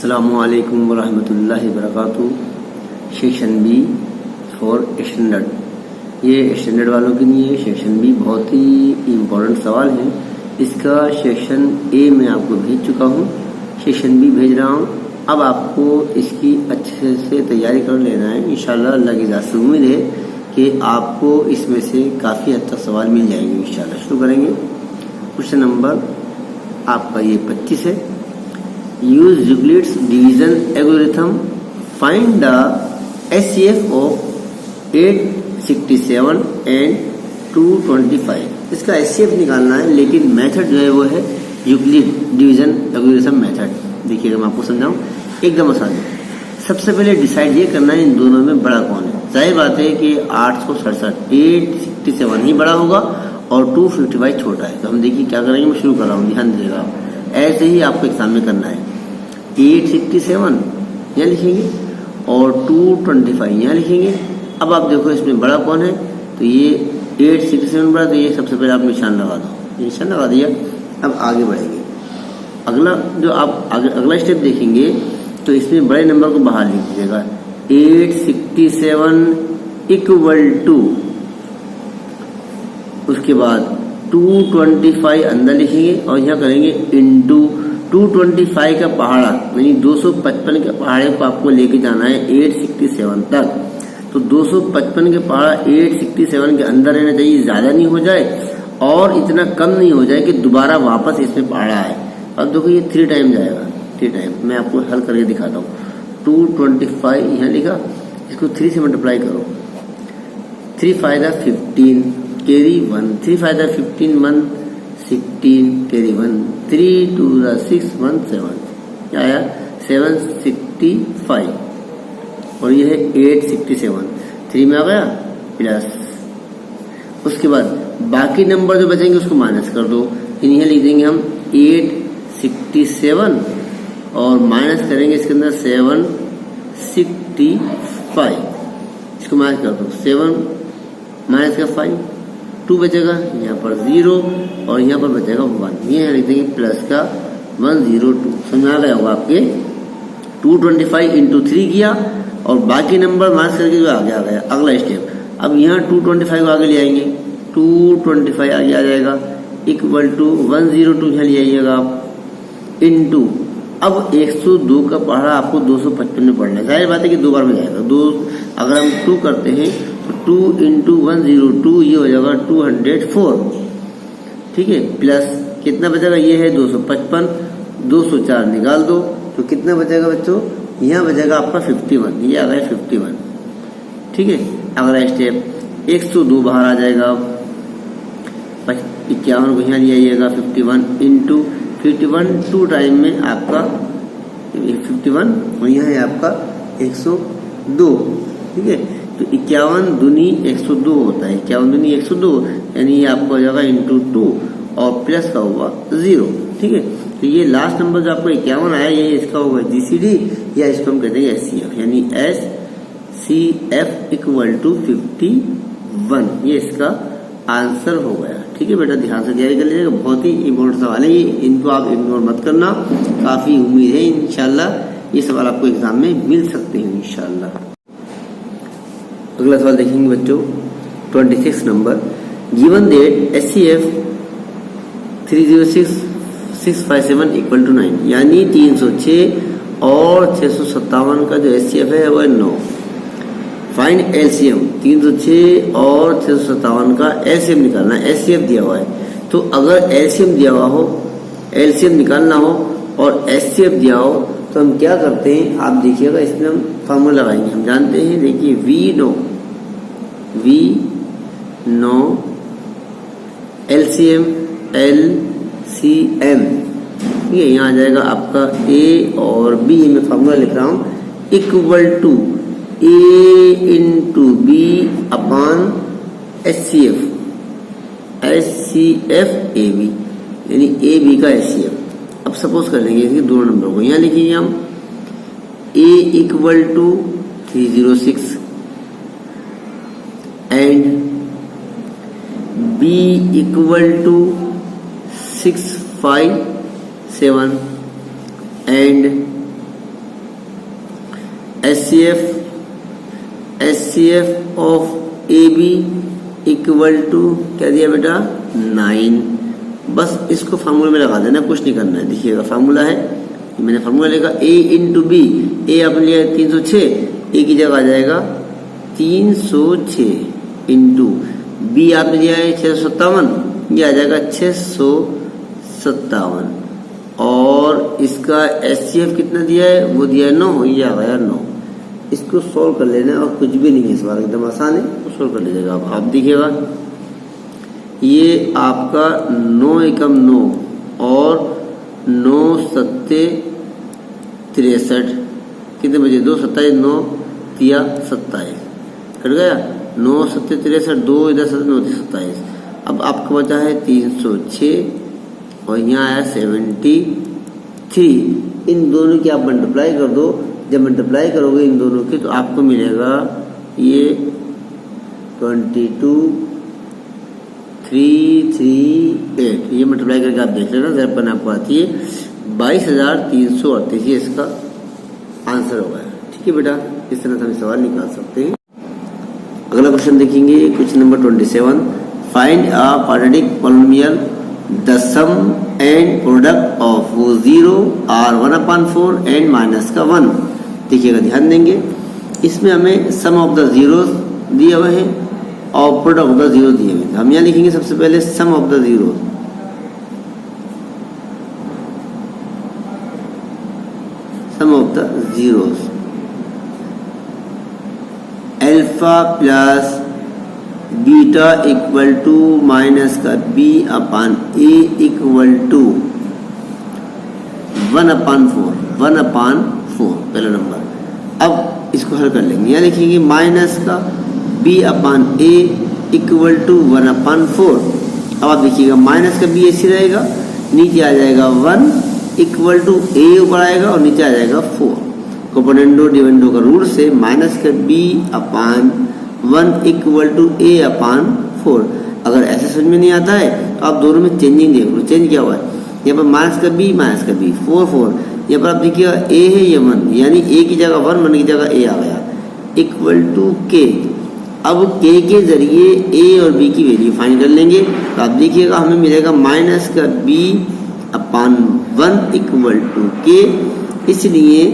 अस्सलामुअलैकुम वरहमतुल्लाहि वबरकातुहू। Section B for standard, ये स्टैंडर्ड वालों के लिए सेक्शन बी बहुत ही इम्पोर्टेंट सवाल है। इसका सेक्शन ए मैं आपको भेज चुका हूँ, सेक्शन बी भेज रहा हूँ। अब आपको इसकी अच्छे से तैयारी कर लेना है। इंशाल्लाह अल्लाह की ज़ात से उम्मीद है कि आपको इसमें से काफ़ी हद तक सवाल मिल जाएंगे। इंशाल्लाह शुरू करेंगे। क्वेश्चन नंबर आपका ये 25 है। Use Euclid's division algorithm, find the HCF of 867 and 225। इसका HCF निकालना है, लेकिन मेथड जो है वो है यूक्लिड डिवीजन एल्गोरिथम मेथड। देखिएगा मैं आपको समझाऊं एकदम आसान है। सबसे पहले डिसाइड ये करना है इन दोनों में बड़ा कौन है। जाहिर बात है कि 867 867 ही बड़ा होगा और 255 छोटा है। तो हम देखिए क्या करेंगे, मैं शुरू कर रहा हूँ, ध्यान दीजिएगा आप। ऐसे ही आपको एग्जाम में करना है। 867 यहाँ लिखेंगे और 225 यहाँ लिखेंगे। अब आप देखो इसमें बड़ा कौन है, तो ये 867 बड़ा, तो ये सबसे पहले आप निशान लगा दो। निशान लगा दिया। अब आगे बढ़ेंगे। अगला जो आप अगला स्टेप देखेंगे तो इसमें बड़े नंबर को बाहर लिख दीजिएगा। 867 इक्वल टू, उसके बाद 225 अंदर लिखेंगे और यहाँ करेंगे इंटू 225 का पहाड़ा, यानी 255 के पहाड़े को आपको लेके जाना है 867 तक। तो 255 के पहाड़ा 867 के अंदर रहना चाहिए, ज्यादा नहीं हो जाए और इतना कम नहीं हो जाए कि दोबारा वापस इसमें पहाड़ा आए। अब देखो ये 3 टाइम जाएगा, 3 टाइम। मैं आपको हल करके दिखाता हूँ। 225 यहाँ लिखा, इसको 3 से मल्टीप्लाई करो। 3 फायदा 15 कैरी 1, 3 फायदा 15 1 16 कैरी 1, 3 2 6 1 7, क्या आया 765 और ये है 867। 3 में आ गया प्लस, उसके बाद बाकी नंबर जो बचेंगे उसको माइनस कर दो। इन्हें लिख देंगे हम 867 और माइनस करेंगे इसके अंदर 765, इसको माइनस कर दो। 7 माइनस का 5, 2 बचेगा, यहाँ पर 0 और यहाँ पर बचेगा 1। ये लिख देंगे प्लस का 102। समझ आ गया होगा आपके। 225 इंटू 3 किया और बाकी नंबर माइनस करके जो आगे आ गया। अगला स्टेप, अब यहाँ 225 को आगे ले आएंगे। 225 आगे आ जाएगा इक्वल टू 102 यहाँ ले आइएगा आप इंटू, अब 102 का पहाड़ा आपको 255 में पढ़ना है। जाहिर बात है कि 2 बार में जाएगा। 2 अगर हम 2 करते हैं तो 2 इंटू 102 ये हो जाएगा 204, ठीक है। प्लस कितना बचेगा, ये है 255, 204 निकाल दो तो कितना बचेगा बच्चों, यहाँ बचेगा आपका 51, ये आ गया 51, ठीक है। अगला स्टेप 102 बाहर आ जाएगा, 51 को यहाँ ले आइएगा 51 इंटू 51 2 टाइम में आपका 51 और यहाँ है आपका 102, ठीक है। तो 51 दूनी 102 होता है, 51 दूनी 102, यानी ये आपको हो जाएगा इंटू 2 और प्लस का होगा 0, ठीक है। तो ये लास्ट नंबर जो आपको 51 आया, ये इसका होगा GCD या इसको हम कहते हैं SCF, यानी SCF इक्वल टू 51। ये इसका आंसर हो गया, ठीक है बेटा। ध्यान से तैयारी कर लीजिएगा, बहुत ही इम्पोर्टेंट सवाल है ये, इनको आप इग्नोर मत करना। काफी उम्मीद है इंशाल्लाह ये सवाल आपको एग्जाम में मिल सकते हैं इंशाल्लाह। अगला सवाल देखेंगे बच्चों 26 number. Given that HCF 306657 equal to 9, यानी 306 और 657 का जो HCF है वह 9। फाइंड LCM, 306 और 657 का LCM निकालना है। HCF दिया हुआ है, तो अगर LCM दिया हुआ हो, LCM निकालना हो और HCF दिया हो तो हम क्या करते हैं, आप देखिएगा इसमें हम फॉर्मूला लगाएंगे। हम जानते हैं, देखिए V9 LCM LCM, ठीक है। यहाँ आ जाएगा आपका A और B, मैं फॉर्मूला लिख रहा हूँ, equal to A into B upon HCF AB, यानी AB का HCF। अब सपोज कर लेंगे इसके दोनों नंबर को, यहाँ लिखेंगे हम A equal to 306 and B equal to 657 and HCF of AB equal to क्या दिया बेटा 9। बस इसको फार्मूले में लगा देना, कुछ नहीं करना है। देखिएगा फार्मूला है, मैंने फार्मूला लिखा A इंटू बी। ए आपने लिया 306, ए की जगह आ जाएगा 306 इंटू बी आपने लिया है 657, ये आ जाएगा 657 और इसका HCF कितना दिया है वो दिया है 9, ये आ गया 9। इसको सोल्व कर लेना और कुछ भी नहीं है इस बार, एकदम आसान है, तो सोल्व कर लीजिएगा आप देखिएगा ये आपका 9 एकम 9 और 9 सत्ते 63 कितने बजे 2 27 9 तिया 27 कट गया 9 सत्ते 63 2 इधर 9 27। अब आपका बचा है 306 और यहाँ आया 73। इन दोनों की आप मल्टीप्लाई कर दो, जब मल्टीप्लाई करोगे इन दोनों की तो आपको मिलेगा ये 22338। ये मल्टीप्लाई करके आप देख लेना, जरा आपको आती है 22,338 ये इसका आंसर होगा। ठीक है बेटा, इस तरह से हम सवाल निकाल सकते हैं। अगला क्वेश्चन देखेंगे, question number 27। Find a quadratic polynomial the sum and product of 0 are 1/4 and minus का 1। देखिएगा ध्यान देंगे, इसमें हमें सम ऑफ द जीरोस दिए हुए हैं और प्रोडक्ट ऑफ द जीरो दिए हुए हैं। हम यहाँ लिखेंगे सबसे पहले sum of the zeros. Sum of the zeros alpha plus beta equal to minus का B upon A equal to 1/4 पहला नंबर। अब इसको हल कर लेंगे, यहाँ लिखेंगे माइनस का B upon A equal to 1/4। अब आप देखिएगा माइनस का बी ऐसे रहेगा, नीचे आ जाएगा 1 इक्वल टू ए ऊपर आएगा और नीचे आ जाएगा 4। कोपोनेंडो डिविडेंडो का रूल से माइनस का बी अपान 1 इक्वल टू ए अपान 4। अगर ऐसे समझ में नहीं आता है तो आप दोनों में चेंजिंग देख लो, चेंज क्या हुआ है। यहाँ पर माइनस का बी 4 यहाँ पर आप देखिएगा ए है ये 1, यानी ए की जगह 1 की जगह ए आ गया इक्वल टू के। अब के जरिए ए और बी की वैल्यू फाइंड कर लेंगे तो आप देखिएगा हमें मिलेगा माइनस का बी अपान 1 इक्वल टू के। इसलिए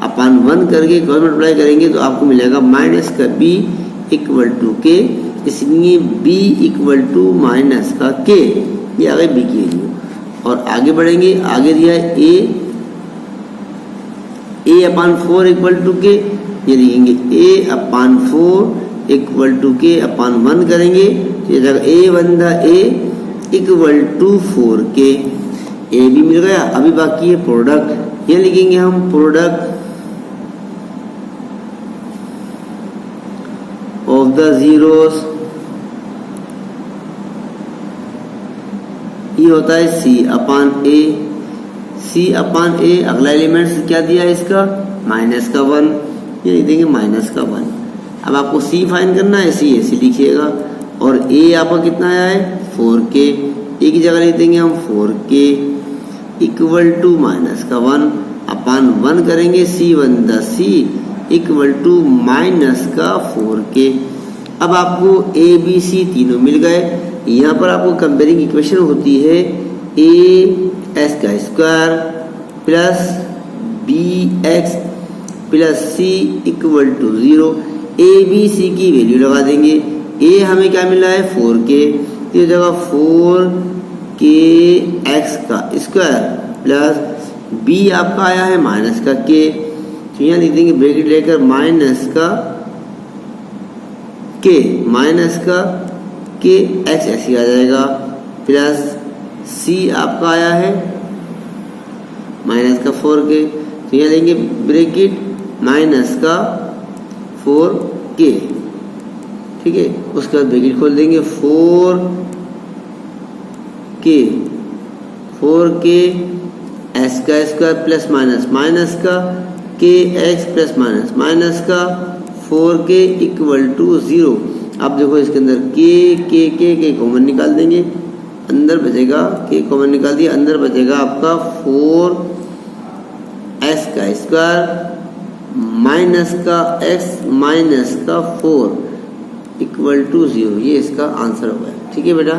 अपान 1 करके मल्टीप्लाई करेंगे तो आपको मिलेगा माइनस का बी इक्वल टू के। इसलिए b इक्वल टू माइनस का के, ये आ गई b की वैल्यू। और आगे बढ़ेंगे, आगे दिया है a अपान 4 इक्वल टू के, ये लिखेंगे a अपान 4 इक्वल टू के अपान 1 करेंगे तो ये जगह a बंदा a इक्वल टू 4 के। a भी मिल गया। अभी बाकी है प्रोडक्ट, ये लिखेंगे हम प्रोडक्ट ऑफ द जीरोस, ये होता है c अपान a। अगला एलिमेंट क्या दिया है इसका माइनस का 1, ये लिख देंगे माइनस का 1। अब आपको c फाइंड करना है, c ऐसे लिखिएगा। और a आपका कितना आया है 4k, a की जगह लिख देंगे हम 4k इक्वल टू माइनस का 1 अपान 1 करेंगे c इक्वल टू माइनस का 4k। अब आपको a b c तीनों मिल गए। यहाँ पर आपको कंपेयरिंग इक्वेशन होती है a s का square plus B X plus C equal to 0। a b c की वैल्यू लगा देंगे। a हमें क्या मिला है 4k, तो जगह 4k x का स्क्वायर प्लस b आपका आया है माइनस का k, तो यहाँ लिख देंगे ब्रैकेट लेकर माइनस का k x ऐसे आ जाएगा प्लस c आपका आया है माइनस का 4k, तो यहाँ लेंगे ब्रैकेट माइनस का 4k। ठीक है, उसके बाद ब्रैकेट खोल देंगे 4k s का स्क्वायर प्लस माइनस का k x प्लस माइनस का 4k इक्वल टू 0। अब देखो इसके अंदर k कॉमन निकाल देंगे, अंदर बचेगा k कॉमन निकाल दिया, अंदर बचेगा आपका 4s का स्क्वायर माइनस का x माइनस का 4 इक्वल टू 0, ये इसका आंसर होगा। ठीक है बेटा।